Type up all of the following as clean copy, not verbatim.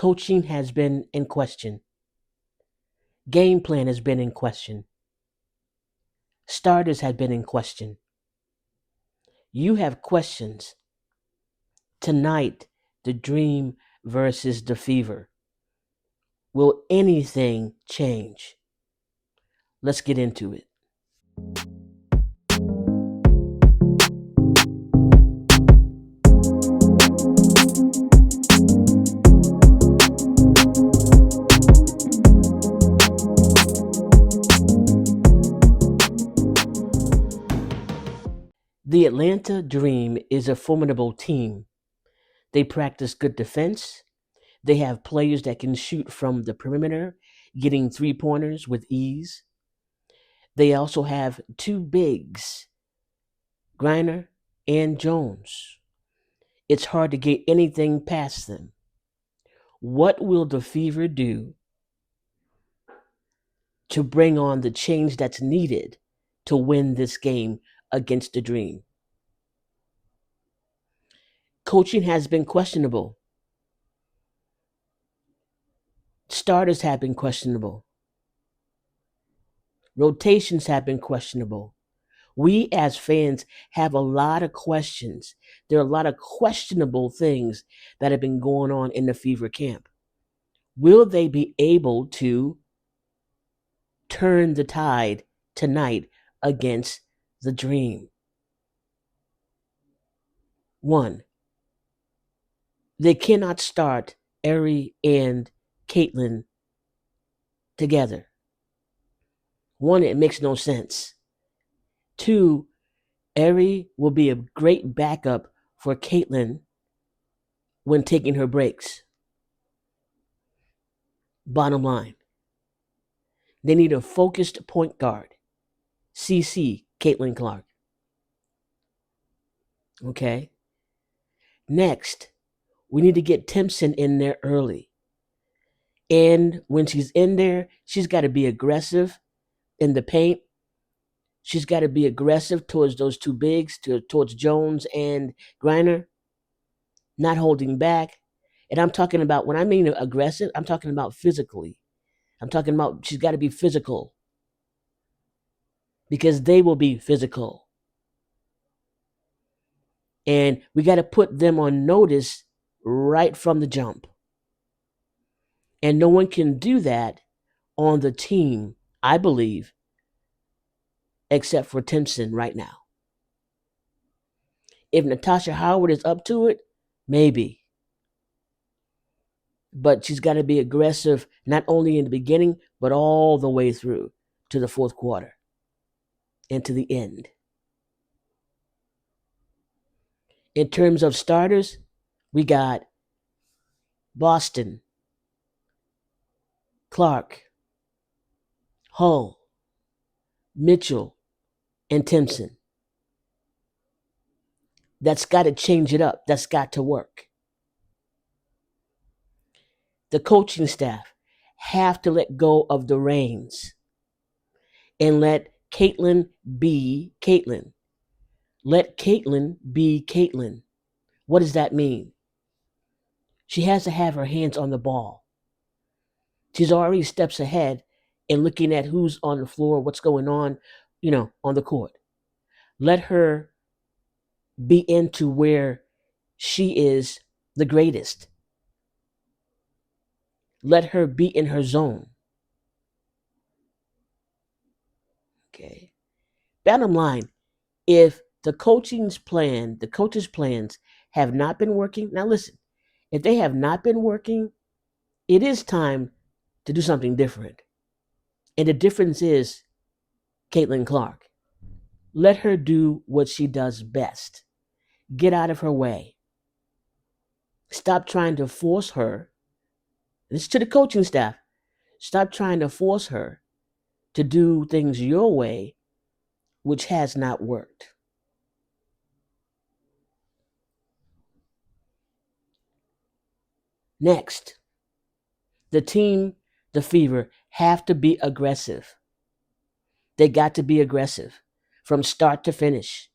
Coaching has been in question. Game plan has been in question. Starters have been in question. You have questions. Tonight, the dream versus the fever. Will anything change? Let's get into it. The Atlanta Dream is a formidable team. They practice good defense. They have players that can shoot from the perimeter, getting three pointers with ease. They also have two bigs, Griner and Jones. It's hard to get anything past them. What will the Fever do to bring on the change that's needed to win this game against the Dream? Coaching has been questionable. Starters have been questionable. Rotations have been questionable. We as fans have a lot of questions. There are a lot of questionable things that have been going on in the Fever camp. Will they be able to turn the tide tonight against the Dream? One, they cannot start Ari and Caitlin together. One, it makes no sense. Two, Ari will be a great backup for Caitlin when taking her breaks. Bottom line, they need a focused point guard. CC, Caitlin Clark. Okay? Next, we need to get Timpson in there early. And when she's in there, she's got to be aggressive in the paint. She's got to be aggressive towards those two bigs, towards Jones and Griner, not holding back. And I'm talking about, when I mean aggressive, I'm talking about physically. I'm talking about she's got to be physical because they will be physical. And we got to put them on notice right from the jump. And no one can do that on the team, I believe, except for Timpson right now. If Natasha Howard is up to it, maybe. But she's got to be aggressive, not only in the beginning, but all the way through to the fourth quarter and to the end. In terms of starters, we got Boston, Clark, Hull, Mitchell, and Timpson. That's got to change it up. That's got to work. The coaching staff have to let go of the reins and let Caitlin be Caitlin. Let Caitlin be Caitlin. What does that mean? She has to have her hands on the ball. She's already steps ahead in looking at who's on the floor, what's going on, on the court. Let her be into where she is the greatest. Let her be in her zone. Okay. Bottom line, if the coach's plans have not been working, now listen, if they have not been working, it is time to do something different. And the difference is Caitlin Clark. Let her do what she does best. Get out of her way. Stop trying to force her. This is to the coaching staff. Stop trying to force her to do things your way, which has not worked. Next, the team, the Fever, have to be aggressive. They got to be aggressive from start to finish.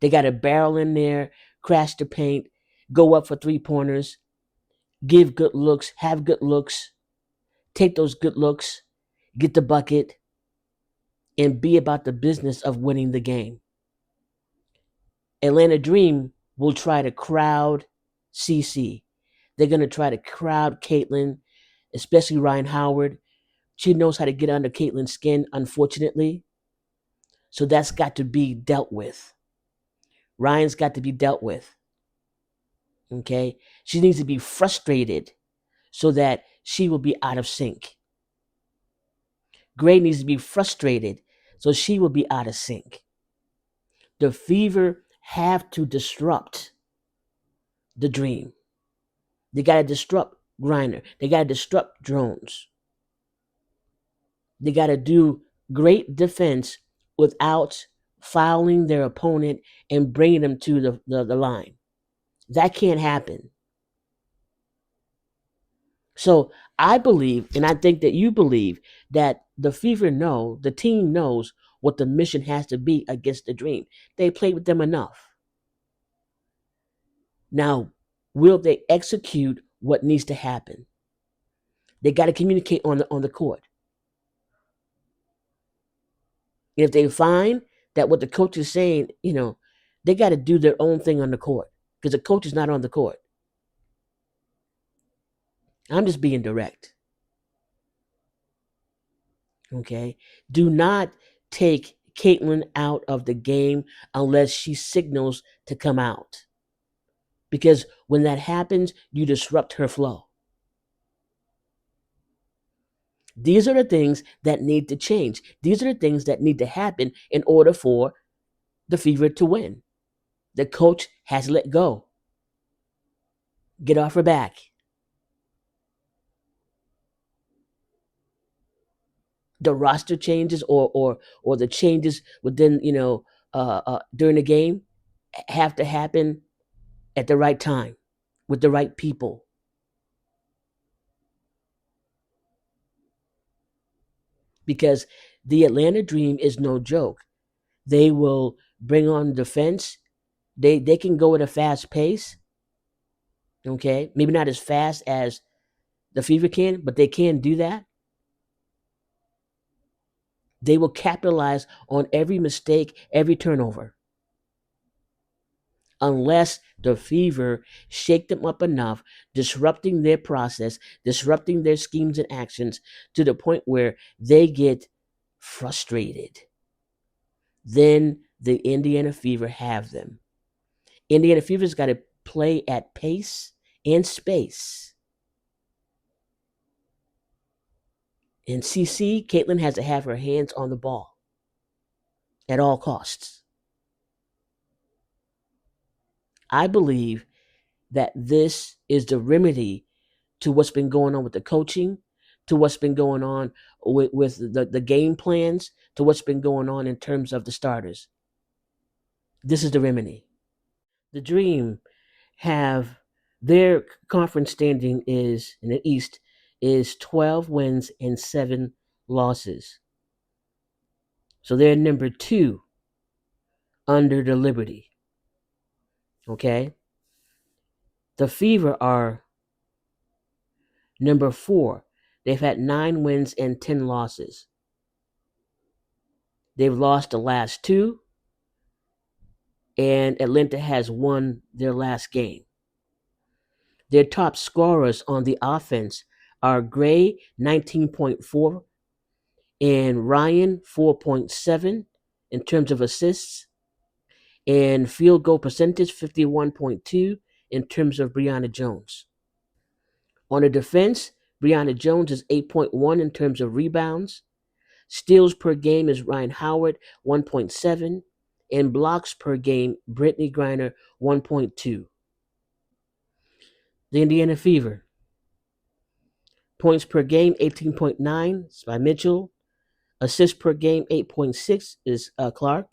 They got to barrel in there, crash the paint, go up for three-pointers, give good looks, have good looks, take those good looks, get the bucket, and be about the business of winning the game. Atlanta Dream will try to crowd CC. They're going to try to crowd Caitlin, especially Ryan Howard. She knows how to get under Caitlin's skin, unfortunately. So that's got to be dealt with. Ryan's got to be dealt with. Okay? She needs to be frustrated so that she will be out of sync. Gray needs to be frustrated so she will be out of sync. The Fever have to disrupt the Dream. They got to disrupt Griner. They got to disrupt Jones. They got to do great defense without fouling their opponent and bringing them to the line. That can't happen. So I believe, and I think that you believe, that the Fever know, the team knows what the mission has to be against the Dream. They played with them enough. Now, will they execute what needs to happen? They got to communicate on the court. If they find that what the coach is saying, they got to do their own thing on the court because the coach is not on the court. I'm just being direct. Okay? Do not take Caitlin out of the game unless she signals to come out. Because when that happens, you disrupt her flow. These are the things that need to change. These are the things that need to happen in order for the Fever to win. The coach has let go. Get off her back. The roster changes or the changes within during the game have to happen at the right time with the right people. Because the Atlanta Dream is no joke. They will bring on defense. They can go at a fast pace. Okay, maybe not as fast as the Fever can, but they can do that. They will capitalize on every mistake, every turnover. Unless the Fever shake them up enough, disrupting their process, disrupting their schemes and actions to the point where they get frustrated. Then the Indiana Fever have them. Indiana Fever's got to play at pace and space. In CC, Caitlin has to have her hands on the ball at all costs. I believe that this is the remedy to what's been going on with the coaching, to what's been going on with the game plans, to what's been going on in terms of the starters. This is the remedy. The Dream have their conference standing is in the East is 12 wins and 7 losses. So they're number 2 under the Liberty. Okay? The Fever are number 4. They've had 9 wins and 10 losses. They've lost the last 2, and Atlanta has won their last game. Their top scorers on the offense are Gray, 19.4, and Ryan, 4.7 in terms of assists, and field goal percentage, 51.2 in terms of Brianna Jones. On the defense, Brianna Jones is 8.1 in terms of rebounds. Steals per game is Ryan Howard, 1.7, and blocks per game, Brittany Griner, 1.2. The Indiana Fever. Points per game, 18.9 is by Mitchell. Assists per game, 8.6 is Clark.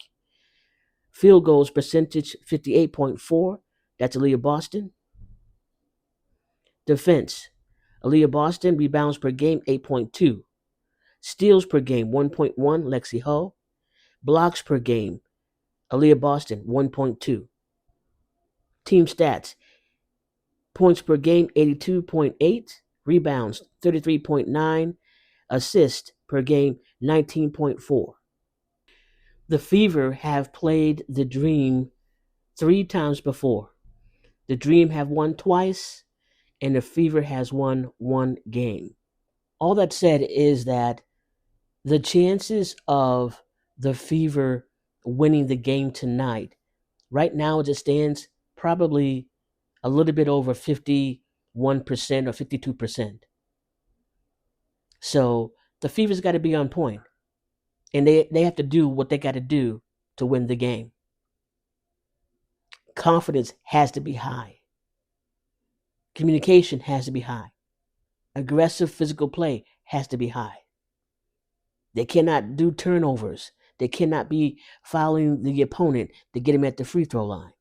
Field goals percentage, 58.4. That's Aaliyah Boston. Defense. Aaliyah Boston, rebounds per game, 8.2. Steals per game, 1.1, Lexi Ho. Blocks per game, Aaliyah Boston, 1.2. Team stats. Points per game, 82.8. Rebounds, 33.9. Assists per game, 19.4. The Fever have played the Dream 3 times before. The Dream have won twice, and the Fever has won 1 game. All that said is that the chances of the Fever winning the game tonight, right now as it stands, probably a little bit over 51% or 52%. So the Fever's got to be on point, and they have to do what they got to do to win the game. Confidence has to be high. Communication has to be high. Aggressive physical play has to be high. They cannot do turnovers. They cannot be fouling the opponent to get him at the free throw line.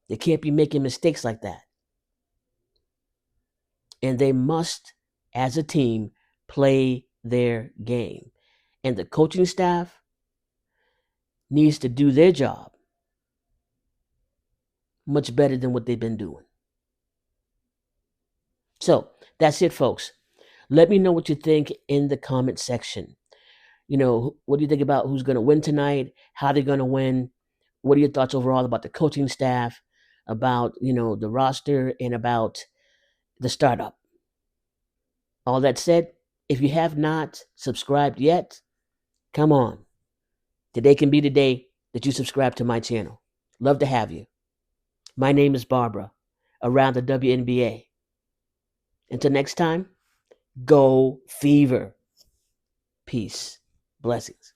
They can't be making mistakes like that. And they must, as a team, play their game. And the coaching staff needs to do their job much better than what they've been doing. So that's it, folks. Let me know what you think in the comment section. What do you think about who's going to win tonight? How they're going to win? What are your thoughts overall about the coaching staff, about, the roster, and about the startup? All that said, if you have not subscribed yet, come on. Today can be the day that you subscribe to my channel. Love to have you. My name is Barbara, around the WNBA. Until next time, go Fever. Peace. Blessings.